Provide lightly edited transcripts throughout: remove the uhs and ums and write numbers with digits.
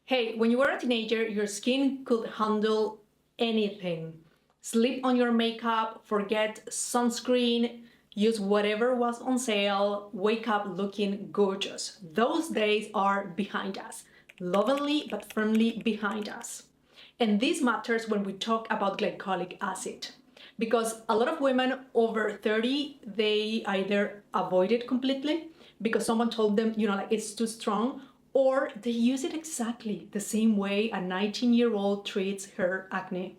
Hey, when you were a teenager, your skin could handle anything. Sleep on your makeup, forget sunscreen, use whatever was on sale, wake up looking gorgeous. Those days are behind us, lovingly but firmly behind us. And this matters when we talk about glycolic acid. Because a lot of women over 30, they either avoid it completely because someone told them, like it's too strong, or they use it exactly the same way a 19-year-old treats her acne.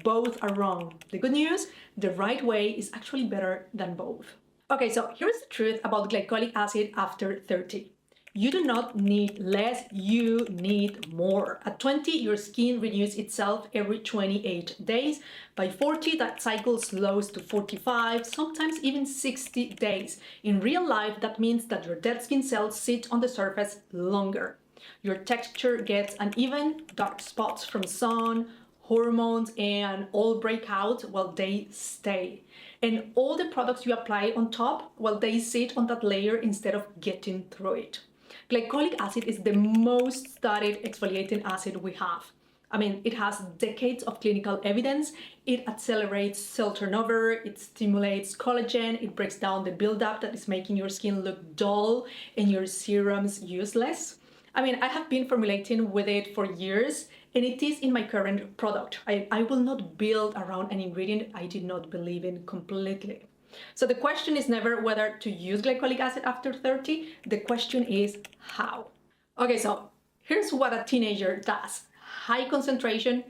Both are wrong. The good news, the right way is actually better than both. Okay, so here's the truth about glycolic acid after 30. You do not need less, you need more. At 20, your skin renews itself every 28 days. By 40, that cycle slows to 45, sometimes even 60 days. In real life, that means that your dead skin cells sit on the surface longer. Your texture gets uneven, dark spots from sun, hormones, and all break out while they stay. And all the products you apply on top, well, they sit on that layer instead of getting through it. Glycolic acid is the most studied exfoliating acid we have. I mean, it has decades of clinical evidence. It accelerates cell turnover, it stimulates collagen, it breaks down the buildup that is making your skin look dull and your serums useless. I mean, I have been formulating with it for years, and it is in my current product. I will not build around an ingredient I did not believe in completely. So the question is never whether to use glycolic acid after 30, the question is how. Okay, so here's what a teenager does. High concentration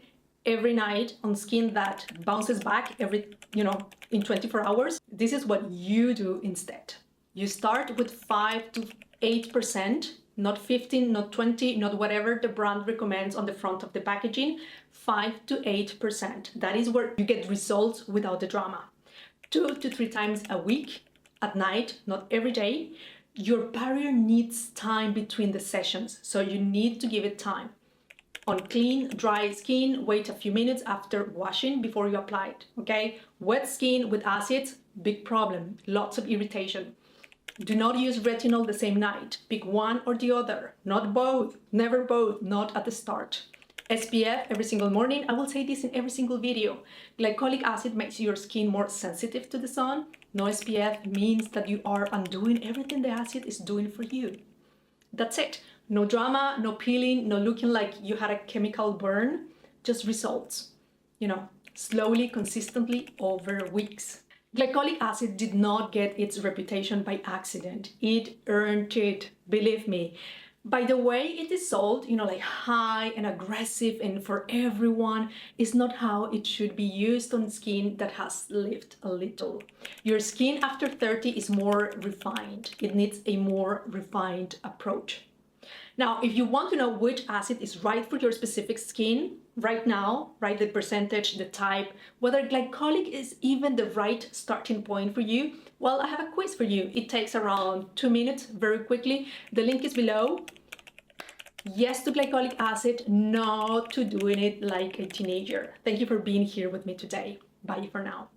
every night on skin that bounces back in 24 hours. This is what you do instead. You start with 5 to 8%, not 15, not 20, not whatever the brand recommends on the front of the packaging, 5 to 8%. That is where you get results without the drama. 2 to 3 times a week, at night, not every day. Your barrier needs time between the sessions, so you need to give it time. On clean, dry skin, wait a few minutes after washing before you apply it, okay? Wet skin with acids, big problem, lots of irritation. Do not use retinol the same night. Pick one or the other, not both, never both, not at the start. SPF every single morning. I will say this in every single video. Glycolic acid makes your skin more sensitive to the sun. No SPF means that you are undoing everything the acid is doing for you. That's it. No drama, no peeling, no looking like you had a chemical burn. Just results. Slowly, consistently over weeks. Glycolic acid did not get its reputation by accident. It earned it, believe me. By the way it is sold, like high and aggressive and for everyone, is not how it should be used on skin that has lived a little. Your skin after 30 is more refined. It needs a more refined approach. Now, if you want to know which acid is right for your specific skin right now, right, the percentage, the type, whether glycolic is even the right starting point for you, well, I have a quiz for you. It takes around 2 minutes, very quickly. The link is below. Yes to glycolic acid, no to doing it like a teenager. Thank you for being here with me today. Bye for now.